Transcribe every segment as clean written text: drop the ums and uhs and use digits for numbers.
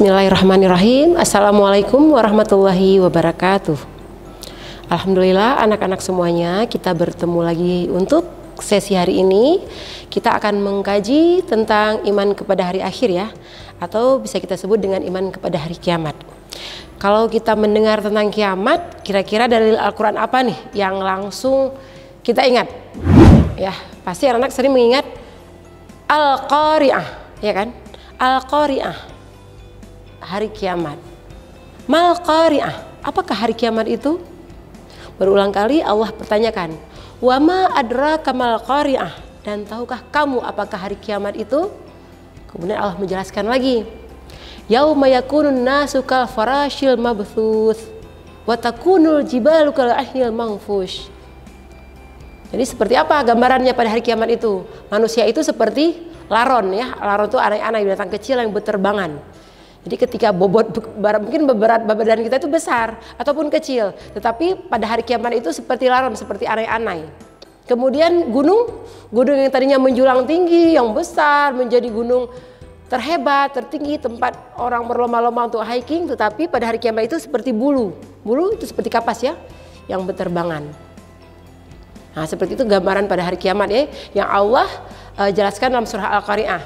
Bismillahirrahmanirrahim. Assalamualaikum warahmatullahi wabarakatuh. Alhamdulillah anak-anak semuanya, kita bertemu lagi untuk sesi hari ini. Kita akan mengkaji tentang iman kepada hari akhir ya, atau bisa kita sebut dengan iman kepada hari kiamat. Kalau kita mendengar tentang kiamat, kira-kira dari Al-Quran apa nih yang langsung kita ingat? Ya, pasti anak-anak sering mengingat Al-Qari'ah, ya kan? Al-Qari'ah, hari kiamat. Mal qari'ah, apakah hari kiamat itu? Berulang kali Allah pertanyakan, wa ma adraka mal qari'ah, dan tahukah kamu apakah hari kiamat itu? Kemudian Allah menjelaskan lagi, yauma yakunun nasu kal farashil mabthuth wa takunul jibalu kal ahnil manfush. Jadi seperti apa gambarannya pada hari kiamat itu? Manusia itu seperti laron ya, laron itu anak-anak binatang kecil yang berterbangan. Jadi ketika bobot mungkin berat badan kita itu besar ataupun kecil, tetapi pada hari kiamat itu seperti laron, seperti anai-anai. Kemudian gunung yang tadinya menjulang tinggi, yang besar, menjadi gunung terhebat, tertinggi, tempat orang berlomba-lomba untuk hiking, tetapi pada hari kiamat itu seperti bulu itu seperti kapas ya, yang berterbangan. Nah seperti itu gambaran pada hari kiamat ya, yang Allah jelaskan dalam surah Al-Qari'ah.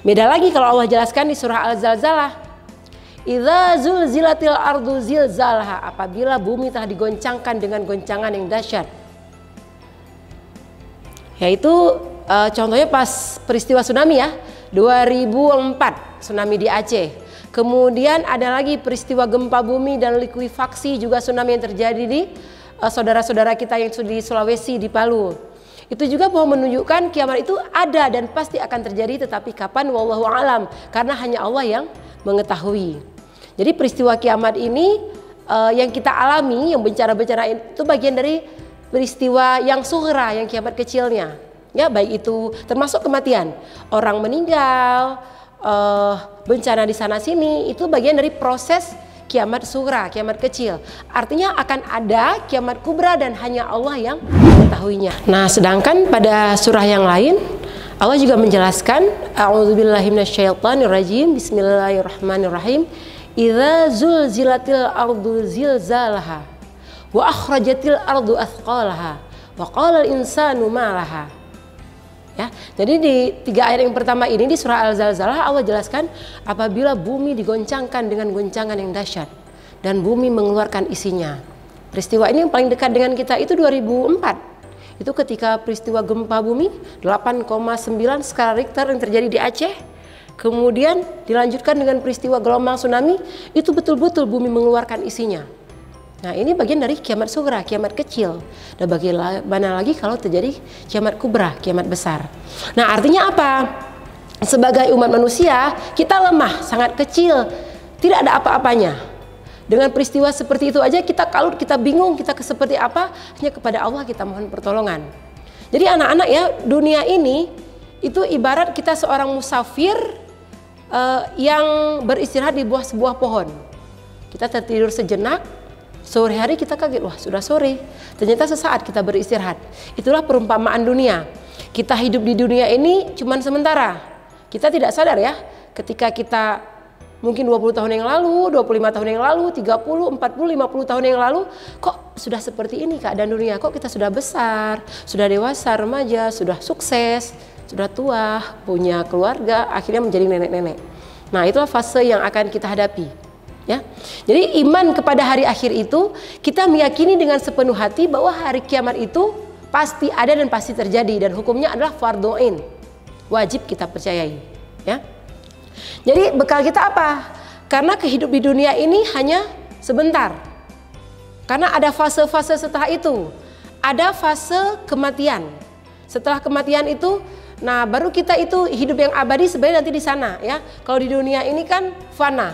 Beda lagi kalau Allah jelaskan di surah Al-Zalzalah. Idza zulzilatil ardu zilzalaha, apabila bumi telah digoncangkan dengan goncangan yang dahsyat. Yaitu contohnya pas peristiwa tsunami ya, 2004 tsunami di Aceh. Kemudian ada lagi peristiwa gempa bumi dan likuifaksi juga tsunami yang terjadi di saudara-saudara kita yang di Sulawesi, di Palu. Itu juga mau menunjukkan kiamat itu ada dan pasti akan terjadi, tetapi kapan wallahu alam, karena hanya Allah yang mengetahui. Jadi peristiwa kiamat ini yang kita alami, yang bencana-bencana itu bagian dari peristiwa yang sughra, yang kiamat kecilnya. Ya, baik itu termasuk kematian, orang meninggal, bencana di sana sini, itu bagian dari proses kiamat sughra, kiamat kecil. Artinya akan ada kiamat kubra dan hanya Allah yang mengetahuinya. Nah, sedangkan pada surah yang lain Allah juga menjelaskan, a'udzubillahi minasyaitonirrajim, bismillahirrahmanirrahim. Idza zulzilatil ardu zilzalaha wa akhrajatil ardu athqalaha wa qala al insanu ma laha. Ya, jadi di 3 ayat yang pertama ini di surah Al-Zalzalah Allah jelaskan apabila bumi digoncangkan dengan goncangan yang dahsyat dan bumi mengeluarkan isinya. Peristiwa ini yang paling dekat dengan kita itu 2004. Itu ketika peristiwa gempa bumi 8,9 skala Richter yang terjadi di Aceh. Kemudian dilanjutkan dengan peristiwa gelombang tsunami, itu betul-betul bumi mengeluarkan isinya. Nah ini bagian dari kiamat sughra, kiamat kecil. Dan bagaimana lagi kalau terjadi kiamat kubra, kiamat besar. Nah artinya apa? Sebagai umat manusia, kita lemah, sangat kecil, tidak ada apa-apanya. Dengan peristiwa seperti itu aja kita kalut, kita bingung, kita seperti apa, hanya kepada Allah kita mohon pertolongan. Jadi anak-anak ya, dunia ini itu ibarat kita seorang musafir yang beristirahat di bawah sebuah pohon. Kita tertidur sejenak, sore hari kita kaget, wah sudah sore. Ternyata sesaat kita beristirahat. Itulah perumpamaan dunia. Kita hidup di dunia ini cuman sementara. Kita tidak sadar ya, ketika kita mungkin 20 tahun yang lalu, 25 tahun yang lalu, 30, 40, 50 tahun yang lalu, kok sudah seperti ini keadaan dunia? Kok kita sudah besar, sudah dewasa, remaja, sudah sukses, sudah tua, punya keluarga, akhirnya menjadi nenek-nenek. Nah itulah fase yang akan kita hadapi ya. Jadi iman kepada hari akhir itu kita meyakini dengan sepenuh hati bahwa hari kiamat itu pasti ada dan pasti terjadi, dan hukumnya adalah fardhu ain, wajib kita percayai ya. Jadi bekal kita apa? Karena kehidup di dunia ini hanya sebentar. Karena ada fase-fase setelah itu. Ada fase kematian. Setelah kematian itu, nah baru kita itu hidup yang abadi sebenarnya nanti di sana ya. Kalau di dunia ini kan fana,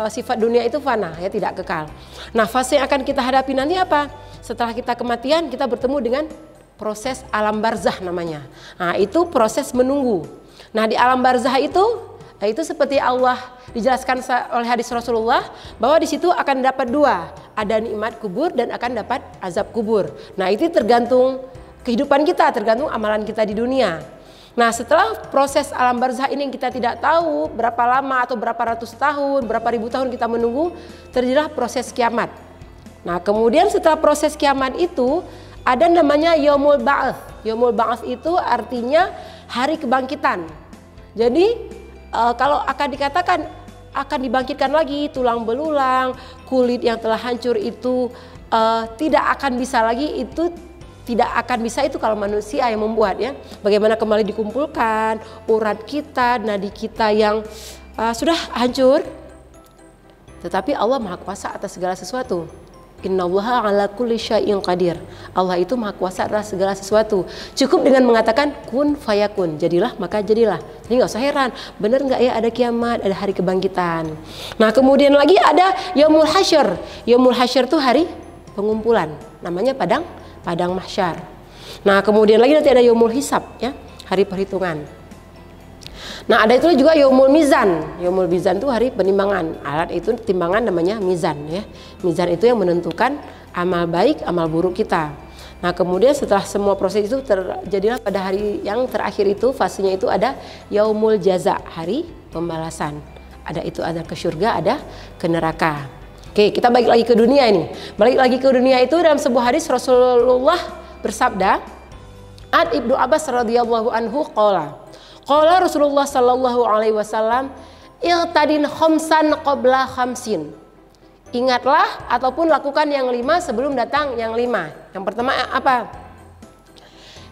sifat dunia itu fana ya, tidak kekal. Nah fase yang akan kita hadapi nanti apa? Setelah kita kematian kita bertemu dengan proses alam barzah namanya. Nah itu proses menunggu. Nah di alam barzah itu seperti Allah dijelaskan oleh hadis Rasulullah bahwa di situ akan dapat 2, ada nikmat kubur dan akan dapat azab kubur. Nah itu tergantung kehidupan kita, tergantung amalan kita di dunia. Nah, setelah proses alam barzah ini yang kita tidak tahu berapa lama atau berapa ratus tahun, berapa ribu tahun kita menunggu, terjadilah proses kiamat. Nah, kemudian setelah proses kiamat itu ada namanya Yaumul Ba'ats. Yaumul Ba'ats itu artinya hari kebangkitan. Jadi kalau akan dikatakan akan dibangkitkan lagi tulang belulang, kulit yang telah hancur itu tidak akan bisa lagi, itu tidak akan bisa itu kalau manusia yang membuat ya. Bagaimana kembali dikumpulkan urat kita, nadi kita yang sudah hancur. Tetapi Allah Maha Kuasa atas segala sesuatu. Innallaha ala kulli syai'in qadir. Allah itu Maha Kuasa atas segala sesuatu. Cukup dengan mengatakan kun fayakun, jadilah maka jadilah. Jadi nggak usah heran, benar nggak ya ada kiamat, ada hari kebangkitan. Nah, kemudian lagi ada Yaumul Hasyr. Yaumul Hasyr itu hari pengumpulan, namanya padang mahsyar. Nah, kemudian lagi nanti ada Yaumul Hisab ya, hari perhitungan. Nah, ada itu juga Yaumul Mizan. Yaumul Mizan itu hari penimbangan. Alat itu timbangan namanya mizan ya. Mizan itu yang menentukan amal baik, amal buruk kita. Nah, kemudian setelah semua proses itu terjadilah pada hari yang terakhir itu, fasenya itu ada Yaumul Jaza, hari pembalasan. Ada itu, ada ke surga, ada ke neraka. Oke, kita balik lagi ke dunia ini. Balik lagi ke dunia itu dalam sebuah hadis Rasulullah bersabda, Ad Ibnu Abbas radhiyallahu anhu qala Rasulullah sallallahu alaihi wasallam, "Iltadin khamsan qabla khamsin." Ingatlah ataupun lakukan yang 5 sebelum datang yang 5. Yang pertama apa?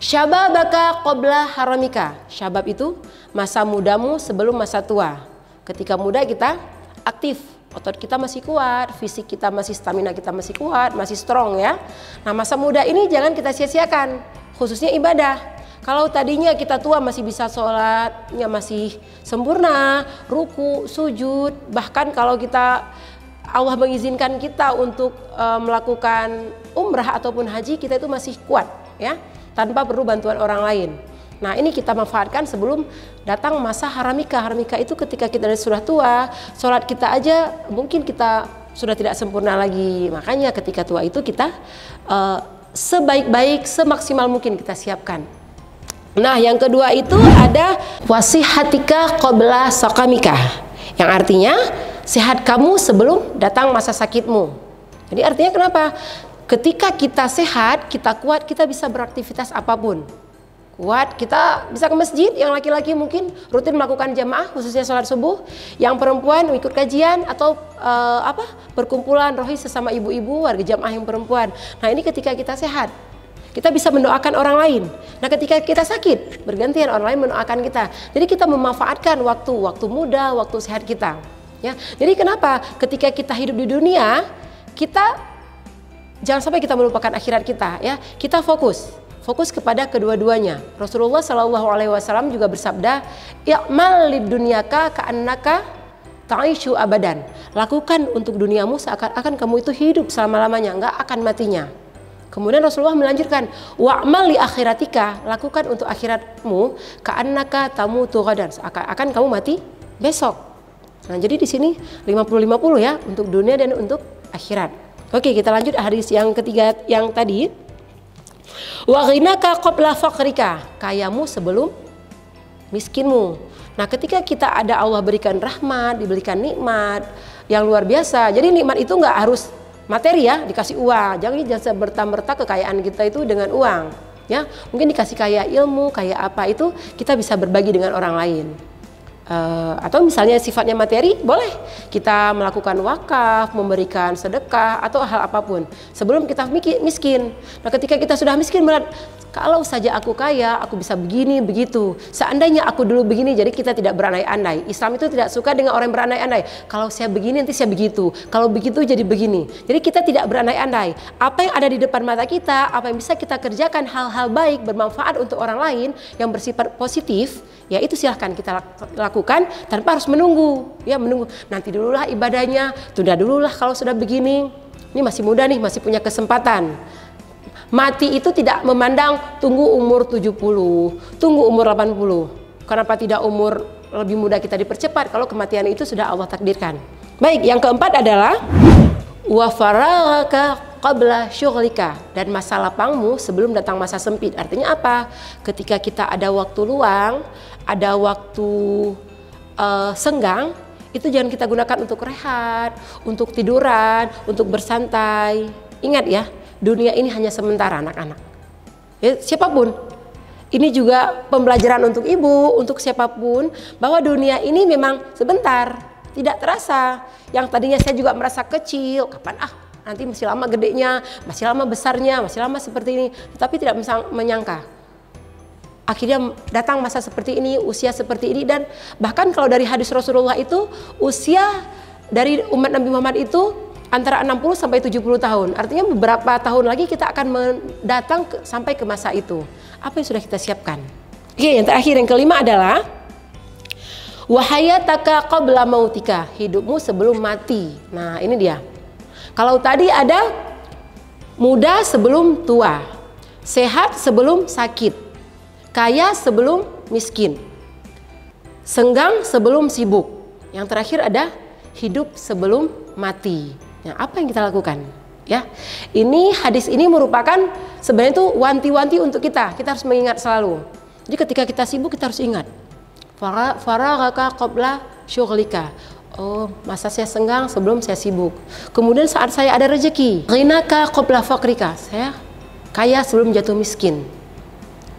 Syababaka qabla haramika. Syabab itu masa mudamu sebelum masa tua. Ketika muda kita aktif, otot kita masih kuat, fisik kita masih, stamina kita masih kuat, masih strong ya. Nah, masa muda ini jangan kita sia-siakan, khususnya ibadah. Kalau tadinya kita tua masih bisa sholatnya masih sempurna, ruku, sujud, bahkan kalau kita Allah mengizinkan kita untuk melakukan umrah ataupun haji, kita itu masih kuat ya, tanpa perlu bantuan orang lain. Nah, ini kita manfaatkan sebelum datang masa haramika. Haramika itu ketika kita sudah tua, sholat kita aja mungkin kita sudah tidak sempurna lagi. Makanya ketika tua itu kita sebaik-baik, semaksimal mungkin kita siapkan. Nah, yang kedua itu ada wasihatika qabla sakamika, yang artinya sehat kamu sebelum datang masa sakitmu. Jadi artinya kenapa? Ketika kita sehat, kita kuat, kita bisa beraktivitas apapun. Kuat, kita bisa ke masjid. Yang laki-laki mungkin rutin melakukan jamaah, khususnya sholat subuh. Yang perempuan ikut kajian atau perkumpulan rohis sesama ibu-ibu warga jamaah yang perempuan. Nah, ini ketika kita sehat, kita bisa mendoakan orang lain. Nah, ketika kita sakit, bergantian orang lain mendoakan kita. Jadi kita memanfaatkan waktu muda, waktu sehat kita. Ya, jadi kenapa ketika kita hidup di dunia, kita jangan sampai kita melupakan akhirat kita. Ya, kita fokus kepada kedua-duanya. Rasulullah Shallallahu Alaihi Wasallam juga bersabda, "I'mal lid dunyaka ka'annaka ta'ishu abadan." Lakukan untuk duniamu seakan-akan kamu itu hidup selama-lamanya, enggak akan matinya. Kemudian Rasulullah melanjutkan, "Wa'mal li akhiratika." Lakukan untuk akhiratmu ka'annaka tamutu ghadan, seakan-akan kamu mati besok. Nah, jadi di sini 50-50 ya, untuk dunia dan untuk akhirat. Oke, kita lanjut hadis yang ketiga yang tadi. Wa ghinaka qabla faqrika, kayamu sebelum miskinmu. Nah, ketika kita ada Allah berikan rahmat, diberikan nikmat yang luar biasa. Jadi nikmat itu nggak harus materi ya, dikasih uang. Jangan berta-berta kekayaan kita itu dengan uang. Ya, mungkin dikasih kaya ilmu, kaya apa itu kita bisa berbagi dengan orang lain. Atau misalnya sifatnya materi, boleh kita melakukan wakaf, memberikan sedekah atau hal apapun sebelum kita miskin. Nah, ketika kita sudah miskin, berat, kalau saja aku kaya, aku bisa begini begitu. Seandainya aku dulu begini, jadi kita tidak berandai-andai. Islam itu tidak suka dengan orang yang berandai-andai. Kalau saya begini nanti saya begitu. Kalau begitu jadi begini. Jadi kita tidak berandai-andai. Apa yang ada di depan mata kita, apa yang bisa kita kerjakan, hal-hal baik bermanfaat untuk orang lain yang bersifat positif, ya itu silahkan kita lakukan tanpa harus menunggu. Ya, menunggu nanti dululah ibadahnya, tunda dululah kalau sudah begini. Ini masih muda nih, masih punya kesempatan. Mati itu tidak memandang tunggu umur 70, tunggu umur 80. Kenapa tidak umur lebih muda kita dipercepat kalau kematian itu sudah Allah takdirkan. Baik, yang keempat adalah wa faragaka qabla syughlika, dan masa lapangmu sebelum datang masa sempit. Artinya apa? Ketika kita ada waktu luang, ada waktu senggang, itu jangan kita gunakan untuk rehat, untuk tiduran, untuk bersantai. Ingat ya, dunia ini hanya sementara anak-anak. Ya, siapapun. Ini juga pembelajaran untuk ibu, untuk siapapun, bahwa dunia ini memang sebentar, tidak terasa. Yang tadinya saya juga merasa kecil, kapan nanti masih lama gedenya, masih lama besarnya, masih lama seperti ini. Tetapi tidak menyangka, akhirnya datang masa seperti ini, usia seperti ini. Dan bahkan kalau dari hadis Rasulullah itu, usia dari umat Nabi Muhammad itu antara 60 sampai 70 tahun. Artinya beberapa tahun lagi kita akan datang sampai ke masa itu. Apa yang sudah kita siapkan? Oke, yang terakhir, yang kelima adalah wahayataka qabla mautika, hidupmu sebelum mati. Nah, ini dia. Kalau tadi ada muda sebelum tua, sehat sebelum sakit, kaya sebelum miskin, senggang sebelum sibuk. Yang terakhir ada hidup sebelum mati. Nah, apa yang kita lakukan? Ya, ini hadis ini merupakan sebenarnya itu wanti-wanti untuk kita. Kita harus mengingat selalu. Jadi ketika kita sibuk, kita harus ingat. Faraghaka qabla syughlika. Oh, masa saya senggang sebelum saya sibuk. Kemudian saat saya ada rezeki. Ghinaka qabla faqrika. Saya kaya sebelum jatuh miskin.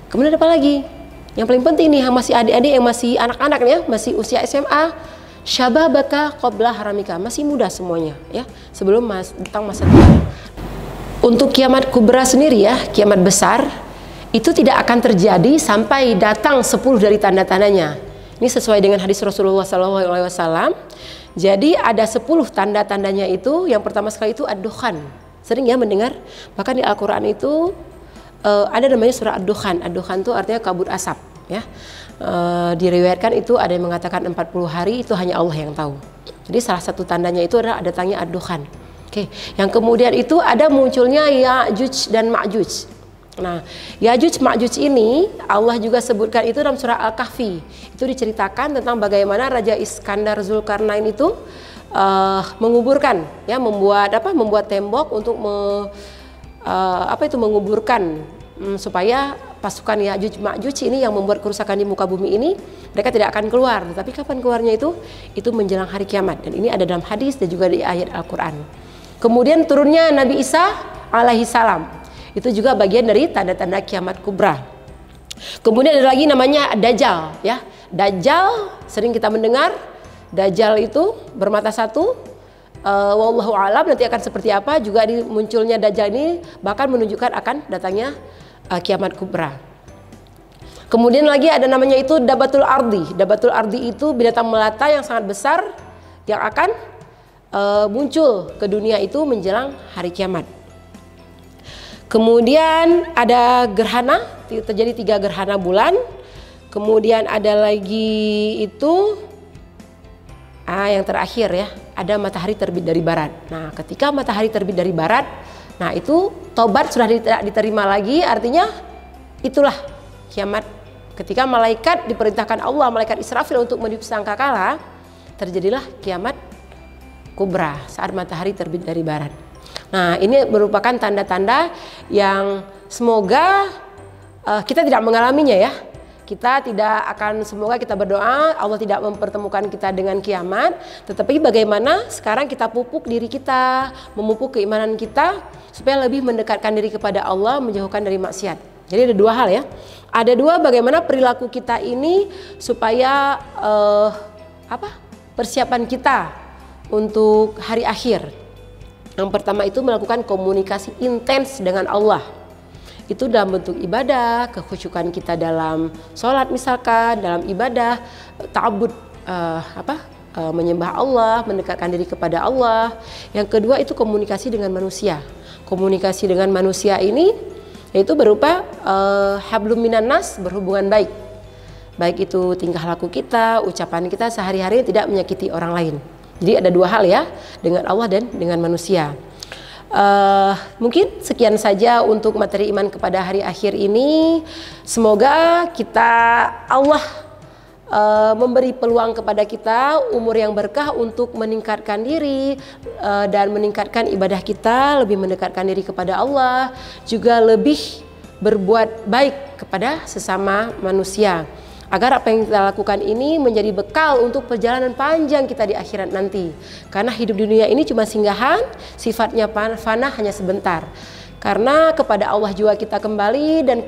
Kemudian apa lagi? Yang paling penting nih, yang masih adik-adik, yang masih anak-anak ya, masih usia SMA, syababaka qabla haramika, masih muda semuanya ya, sebelum datang masa tua. Untuk kiamat kubra sendiri ya, kiamat besar itu tidak akan terjadi sampai datang 10 dari tanda-tandanya. Ini sesuai dengan hadis Rasulullah SAW. Jadi ada 10 tanda-tandanya itu. Yang pertama sekali itu ad-dukhan. Sering ya mendengar, bahkan di Al-Quran itu ada namanya surah ad-dukhan. Ad-dukhan itu artinya kabut asap ya. Diriwayatkan itu ada yang mengatakan 40 hari, itu hanya Allah yang tahu. Jadi salah satu tandanya itu adalah datangnya ad-dukhan. Oke, yang kemudian itu ada munculnya Ya'juj dan Ma'juj. Nah, Ya'juj Ma'juj ini Allah juga sebutkan itu dalam surah Al-Kahfi. Itu diceritakan tentang bagaimana Raja Iskandar Zulkarnain itu menguburkan ya, membuat tembok untuk menguburkan supaya pasukan Ya'juj Ma'juj ini yang membuat kerusakan di muka bumi ini, mereka tidak akan keluar. Tapi kapan keluarnya itu? Itu menjelang hari kiamat. Dan ini ada dalam hadis dan juga di ayat Al-Quran. Kemudian turunnya Nabi Isa alaihi salam. Itu juga bagian dari tanda-tanda kiamat kubra. Kemudian ada lagi namanya Dajjal ya. Dajjal sering kita mendengar. Dajjal itu bermata satu. Wallahu alam nanti akan seperti apa. Juga munculnya Dajjal ini bahkan menunjukkan akan datangnya kiamat kubra. Kemudian lagi ada namanya itu Dabatul Ardi. Dabatul Ardi itu binatang melata yang sangat besar yang akan muncul ke dunia itu menjelang hari kiamat. Kemudian ada gerhana, terjadi 3 gerhana bulan. Kemudian ada lagi itu yang terakhir ya, ada matahari terbit dari barat. Nah, ketika matahari terbit dari barat, nah itu tobat sudah tidak diterima lagi, artinya itulah kiamat. Ketika malaikat diperintahkan Allah, malaikat Israfil untuk meniup sangkakala, terjadilah kiamat kubra saat matahari terbit dari barat. Nah, ini merupakan tanda-tanda yang semoga kita tidak mengalaminya ya. Kita tidak akan, semoga kita berdoa Allah tidak mempertemukan kita dengan kiamat. Tetapi bagaimana sekarang kita pupuk diri kita, memupuk keimanan kita supaya lebih mendekatkan diri kepada Allah, menjauhkan dari maksiat. Jadi ada 2 hal ya. Ada 2, bagaimana perilaku kita ini supaya persiapan kita untuk hari akhir. Yang pertama itu melakukan komunikasi intens dengan Allah. Itu dalam bentuk ibadah, kekhusyukan kita dalam sholat misalkan, dalam ibadah, ta'abbud, menyembah Allah, mendekatkan diri kepada Allah. Yang kedua itu komunikasi dengan manusia. Komunikasi dengan manusia ini yaitu berupa hablum minan nas, berhubungan baik. Baik itu tingkah laku kita, ucapan kita sehari-hari tidak menyakiti orang lain. Jadi ada 2 hal ya, dengan Allah dan dengan manusia. Mungkin sekian saja untuk materi iman kepada hari akhir ini. Semoga kita Allah memberi peluang kepada kita umur yang berkah untuk meningkatkan diri dan meningkatkan ibadah kita, lebih mendekatkan diri kepada Allah, juga lebih berbuat baik kepada sesama manusia. Agar apa yang kita lakukan ini menjadi bekal untuk perjalanan panjang kita di akhirat nanti. Karena hidup di dunia ini cuma singgahan, sifatnya fana, hanya sebentar. Karena kepada Allah juga kita kembali dan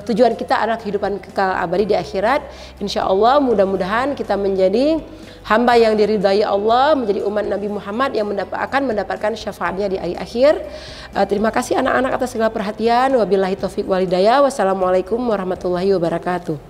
tujuan kita adalah kehidupan kekal abadi di akhirat. Insya Allah mudah-mudahan kita menjadi hamba yang diridhai Allah, menjadi umat Nabi Muhammad yang akan mendapatkan syafaatnya di hari akhir. Terima kasih anak-anak atas segala perhatian. Wabillahi taufiq wal hidayah. Wassalamualaikum warahmatullahi wabarakatuh.